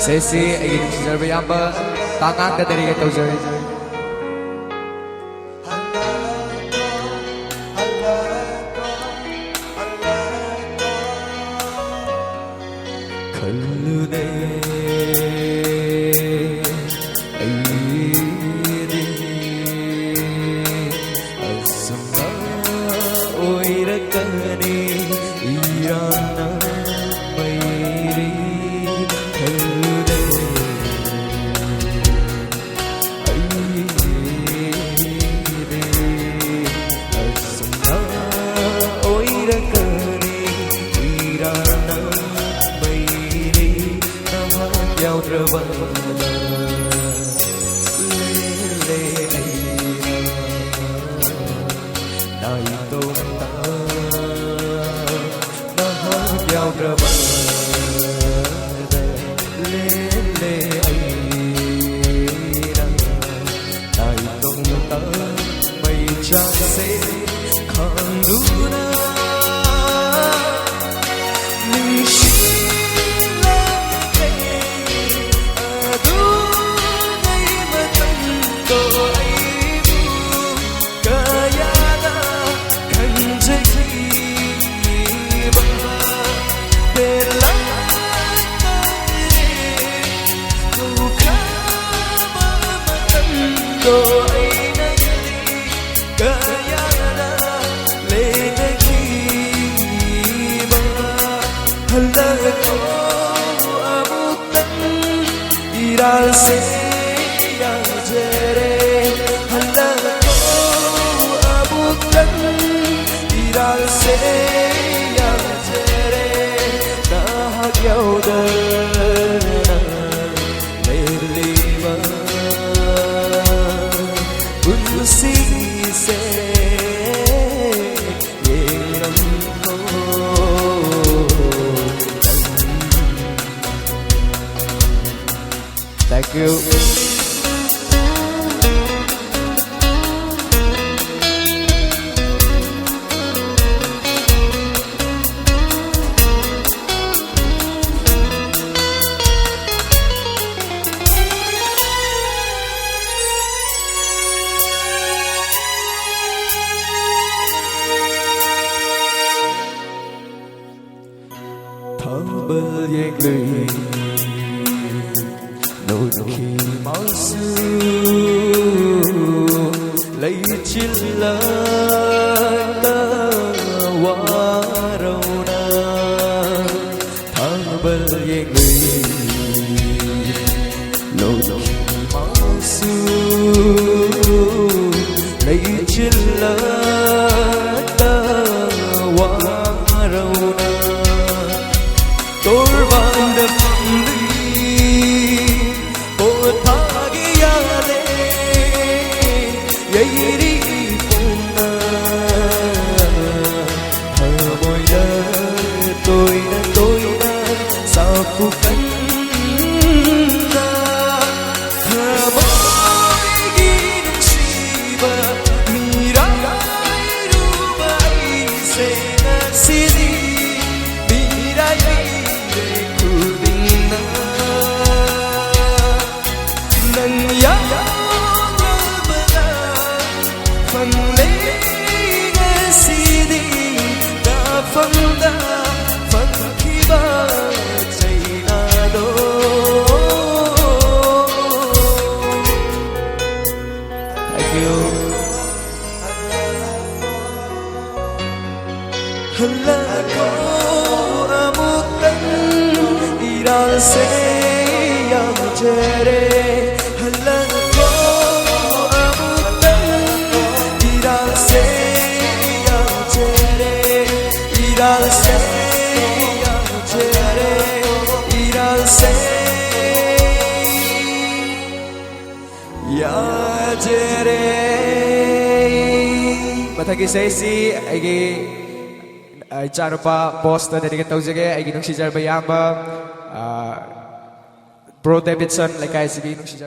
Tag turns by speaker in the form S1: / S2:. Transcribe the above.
S1: Sesi ingin serba yamba tangan dan dari kita ujar. Kalune ayiri asma oirakane irana mairi. Thank you. Bơ yên lụy đôi khi máu xưa lấy chiếc lời ta qua đâu na tháng bơ yên lụy đôi khi máu xưa lấy chiếc lời ta qua đâu na Torban de family Potagi yale Yairi puna Hamoy na tôi na Sao phu cánh na Hamoy ginang shiba Mirai rumai se na sidi Mirai ꯃꯊꯪꯒꯤ ꯏꯁꯩꯁꯤ ꯑꯩꯒꯤ ꯏꯆꯥꯅꯨꯄꯥ ꯕꯣꯁꯇ ꯗꯦꯗꯤꯀꯦꯠ ꯇꯧꯖꯒꯦ ꯑꯩꯒꯤ ꯅꯨꯡꯁꯤꯖꯔꯕ ꯏꯌꯥꯝꯕ bro Davidson ꯂꯩꯀꯥꯏꯁꯤꯒꯤ ꯅꯨꯡꯁꯤꯖꯔꯕ